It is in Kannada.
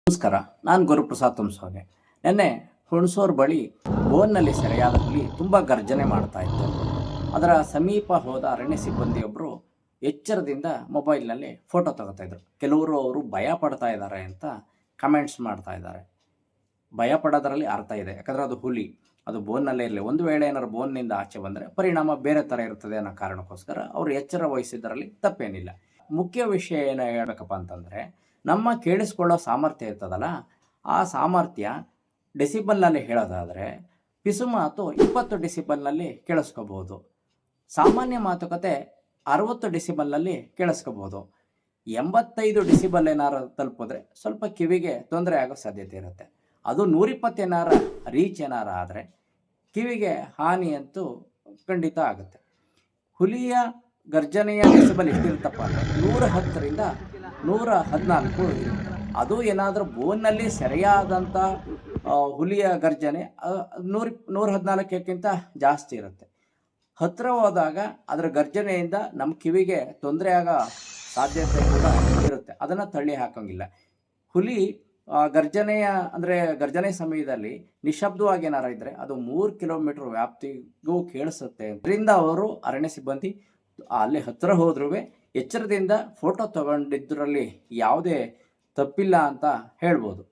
ನಮಸ್ಕಾರ, ನಾನು ಗುರುಪ್ರಸಾದ್ ತುಮ್ಸೋಗೆ. ನಿನ್ನೆ ಹುಣಸೂರು ಬಳಿ ಬೋನ್ನಲ್ಲಿ ಸೆರೆಯಾದ ಹುಲಿ ತುಂಬ ಗರ್ಜನೆ ಮಾಡ್ತಾ ಇತ್ತು. ಅದರ ಸಮೀಪ ಹೋದ ಅರಣ್ಯ ಸಿಬ್ಬಂದಿಯೊಬ್ಬರು ಎಚ್ಚರದಿಂದ ಮೊಬೈಲ್ನಲ್ಲಿ ಫೋಟೋ ತಗೋತಾ ಇದ್ರು. ಕೆಲವರು ಅವರು ಭಯ ಪಡ್ತಾ ಇದ್ದಾರೆ ಅಂತ ಕಮೆಂಟ್ಸ್ ಮಾಡ್ತಾ ಇದ್ದಾರೆ. ಭಯ ಪಡೋದರಲ್ಲಿ ಅರ್ಥ ಇದೆ, ಯಾಕಂದರೆ ಅದು ಹುಲಿ, ಅದು ಬೋನ್ನಲ್ಲೇ ಇರಲಿ. ಒಂದು ವೇಳೆ ಏನಾದ್ರು ಬೋನ್ನಿಂದ ಆಚೆ ಬಂದರೆ ಪರಿಣಾಮ ಬೇರೆ ಥರ ಇರ್ತದೆ ಅನ್ನೋ ಕಾರಣಕ್ಕೋಸ್ಕರ ಅವರು ಎಚ್ಚರ ವಹಿಸಿದ್ದರಲ್ಲಿ ತಪ್ಪೇನಿಲ್ಲ. ಮುಖ್ಯ ವಿಷಯ ಏನು ಹೇಳಬೇಕಪ್ಪ ಅಂತಂದರೆ, ನಮ್ಮ ಕೇಳಿಸ್ಕೊಳ್ಳೋ ಸಾಮರ್ಥ್ಯ ಇರ್ತದಲ್ಲ, ಆ ಸಾಮರ್ಥ್ಯ ಡೆಸಿಬಲ್ನಲ್ಲಿ ಹೇಳೋದಾದರೆ ಪಿಸುಮಾತು 20 ಡೆಸಿಬಲ್ನಲ್ಲಿ ಕೇಳಿಸ್ಕೋಬೋದು. ಸಾಮಾನ್ಯ ಮಾತುಕತೆ 60 ಡೆಸಿಬಲ್ನಲ್ಲಿ ಕೇಳಿಸ್ಕೋಬೋದು. 85 ಡೆಸಿಬಲ್ ಏನಾರು ತಲುಪಿದ್ರೆ ಸ್ವಲ್ಪ ಕಿವಿಗೆ ತೊಂದರೆ ಆಗೋ ಸಾಧ್ಯತೆ ಇರುತ್ತೆ. ಅದು 120 ಏನಾರ ರೀಚ್ ಏನಾರ ಆದರೆ ಕಿವಿಗೆ ಹಾನಿ ಅಂತೂ ಖಂಡಿತ ಆಗುತ್ತೆ. ಹುಲಿಯ ಗರ್ಜನೆಯ ಡೆಸಿಬಲ್ ಎಷ್ಟಿರುತ್ತಪ್ಪ ಅಂದರೆ 110ರಿಂದ 114 ಇರುತ್ತೆ. ಅದು ಏನಾದರೂ ಬೋನ್ನಲ್ಲಿ ಸೆರೆಯಾದಂಥ ಹುಲಿಯ ಗರ್ಜನೆ 114ಕ್ಕಿಂತ ಜಾಸ್ತಿ ಇರುತ್ತೆ. ಹತ್ತಿರ ಹೋದಾಗ ಅದರ ಗರ್ಜನೆಯಿಂದ ನಮ್ಮ ಕಿವಿಗೆ ತೊಂದರೆ ಆಗೋ ಸಾಧ್ಯತೆ ಕೂಡ ಇರುತ್ತೆ. ಅದನ್ನು ತಳ್ಳಿ ಹಾಕೋಂಗಿಲ್ಲ. ಹುಲಿ ಗರ್ಜನೆ ಸಮಯದಲ್ಲಿ ನಿಶಬ್ದವಾಗಿ ಏನಾರ ಇದ್ದರೆ ಅದು 3 ಕಿಲೋಮೀಟರ್ ವ್ಯಾಪ್ತಿಗೂ ಕೇಳಿಸುತ್ತೆ. ಅದರಿಂದ ಅವರು ಅರಣ್ಯ ಸಿಬ್ಬಂದಿ ಅಲ್ಲಿ ಹತ್ತಿರ ಹೋದ್ರೂ ಎಚ್ಚರದಿಂದ ಫೋಟೋ ತಗೊಂಡಿದ್ದರಲ್ಲಿ ಯಾವುದೇ ತಪ್ಪಿಲ್ಲ ಅಂತ ಹೇಳ್ಬೋದು.